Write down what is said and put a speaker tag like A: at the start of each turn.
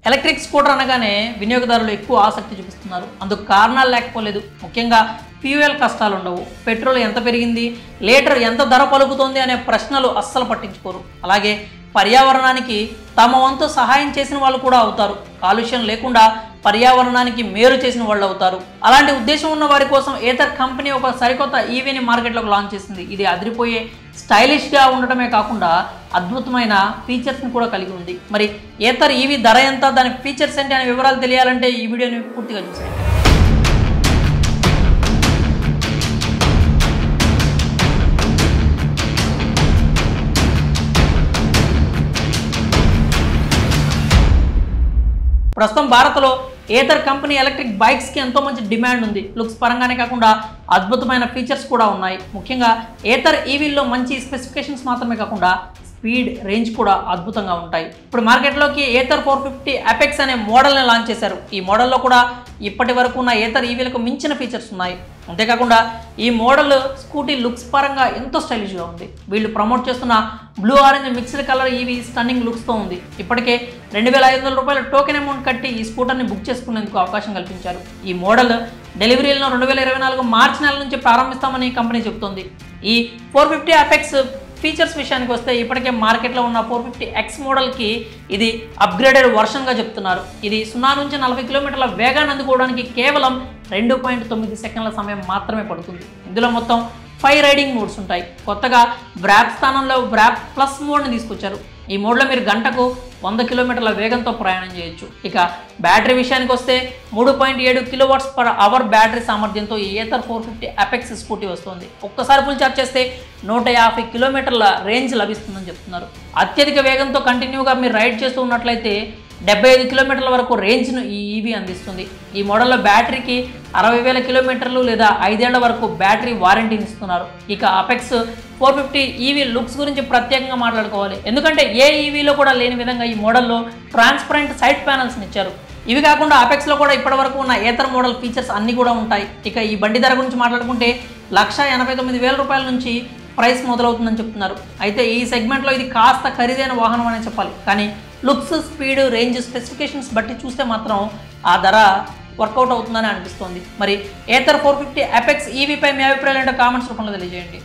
A: Electric scooter అనగానే వినియోగదారులు ఎక్కువ ఆసక్తి చూపిస్తున్నారు. అందుకు కారణాలు లేకపోలేదు. ముఖ్యంగా ఫ్యూయల్ కష్టాలు ఉండవు, పెట్రోల్ ఎంత పెరిగింది, లీటర్ ఎంత ధర పలుకుతోంది అనే ప్రశ్నలు అస్సలు పట్టించుకోరు. అలాగే పర్యావరణానికి తమ వంతు సహాయం చేసిన వాళ్ళు కూడా అవుతారు. కాలుష్యం లేకుండా పర్యావరణానికి మేలు చేసిన వాళ్ళు అవుతారు. అలాంటి ఉద్దేశం ఉన్న వారి కోసం ఏథర్ కంపెనీ ఒక సరికొత్త ఈవీని మార్కెట్లోకి లాంచ్ చేసింది. ఇది అదిరిపోయే స్టైలిష్గా ఉండటమే కాకుండా అద్భుతమైన ఫీచర్స్ని కూడా కలిగి ఉంది. మరి ఏథర్ ఈవీ ధర ఎంత, దాని ఫీచర్స్ ఏంటి అనే వివరాలు తెలియాలంటే ఈ వీడియోని పూర్తిగా చూసేయండి. ప్రస్తుతం భారత్లో ఏథర్ కంపెనీ ఎలక్ట్రిక్ బైక్స్కి ఎంతో మంచి డిమాండ్ ఉంది. లుక్స్ పరంగానే కాకుండా అద్భుతమైన ఫీచర్స్ కూడా ఉన్నాయి. ముఖ్యంగా ఏథర్ ఈవీల్లో మంచి స్పెసిఫికేషన్స్ మాత్రమే కాకుండా స్పీడ్, రేంజ్ కూడా అద్భుతంగా ఉంటాయి. ఇప్పుడు మార్కెట్లోకి ఏథర్ 450 అపెక్స్ అనే మోడల్ని లాంచ్ చేశారు. ఈ మోడల్లో కూడా ఇప్పటి వరకు ఉన్న ఏథర్ ఈవీలకు మించిన ఫీచర్స్ ఉన్నాయి. అంతేకాకుండా ఈ మోడల్ స్కూటీ లుక్స్ పరంగా ఎంతో స్టైలిష్గా ఉంది. వీళ్ళు ప్రమోట్ చేస్తున్న blue orange mixed colour EV stunning లుక్స్తో ఉంది. ఇప్పటికే 2500 రూపాయల టోకెన్ అమౌంట్ కట్టి ఈ స్కూటర్ని బుక్ చేసుకునేందుకు అవకాశం కల్పించారు. ఈ మోడల్ డెలివరీలను 2024 మార్చి నెల నుంచి ప్రారంభిస్తామని కంపెనీ చెబుతోంది. ఈ 450 అపెక్స్ ఫీచర్స్ విషయానికి వస్తే ఇప్పటికే మార్కెట్లో ఉన్న 450X మోడల్కి ఇది అప్గ్రేడెడ్ వర్షన్గా చెప్తున్నారు. ఇది 0 నుంచి 40 కిలోమీటర్ల వేగాన్ని అందుకోవడానికి కేవలం 2.9 సెకండ్ల సమయం మాత్రమే పడుతుంది. ఇందులో మొత్తం 5 రైడింగ్ మోడ్స్ ఉంటాయి. కొత్తగా బ్రాప్ స్థానంలో బ్రాప్ ప్లస్ మోడ్ని తీసుకొచ్చారు. ఈ మోడ్లో మీరు గంటకు 100 కిలోమీటర్ల వేగంతో ప్రయాణం చేయొచ్చు. ఇక బ్యాటరీ విషయానికి వస్తే 3.7 kWh బ్యాటరీ సామర్థ్యంతో ఈ ఏథర్ 450 అపెక్స్ స్కూటీ వస్తుంది. ఒక్కసారి ఫుల్ ఛార్జ్ చేస్తే 150 కిలోమీటర్ల రేంజ్ లభిస్తుందని చెప్తున్నారు. అత్యధిక వేగంతో కంటిన్యూగా మీరు రైడ్ చేస్తూ ఉన్నట్లయితే 75 కిలోమీటర్ల వరకు రేంజ్ను ఈ ఈవీ అందిస్తుంది. ఈ మోడల్లో బ్యాటరీకి 60,000 కిలోమీటర్లు లేదా 5 ఏళ్ల వరకు బ్యాటరీ వారంటీని ఇస్తున్నారు. ఇక అపెక్స్ 450 ఈవీ లుక్స్ గురించి ప్రత్యేకంగా మాట్లాడుకోవాలి. ఎందుకంటే ఏ ఈవీలో కూడా లేని విధంగా ఈ మోడల్లో ట్రాన్స్పరెంట్ సైడ్ ప్యానల్స్ని ఇచ్చారు. ఇవి కాకుండా అపెక్స్లో కూడా ఇప్పటివరకు ఉన్న ఏథర్ మోడల్ ఫీచర్స్ అన్నీ కూడా ఉంటాయి. ఇక ఈ బండి ధర గురించి మాట్లాడుకుంటే 1,89,000 రూపాయల నుంచి ప్రైస్ మొదలవుతుందని చెప్తున్నారు. అయితే ఈ సెగ్మెంట్లో ఇది కాస్త ఖరీదైన వాహనం అనే చెప్పాలి. కానీ లుక్స్, స్పీడ్, రేంజ్, స్పెసిఫికేషన్స్ బట్టి చూస్తే మాత్రం ఆ ధర వర్కౌట్ అవుతుందని అనిపిస్తోంది. మరి ఏథర్ 450 అపెక్స్ ఈవీపై మీ అభిప్రాయాలు ఏంటో కామెంట్స్ రూపంలో తెలియజేయండి.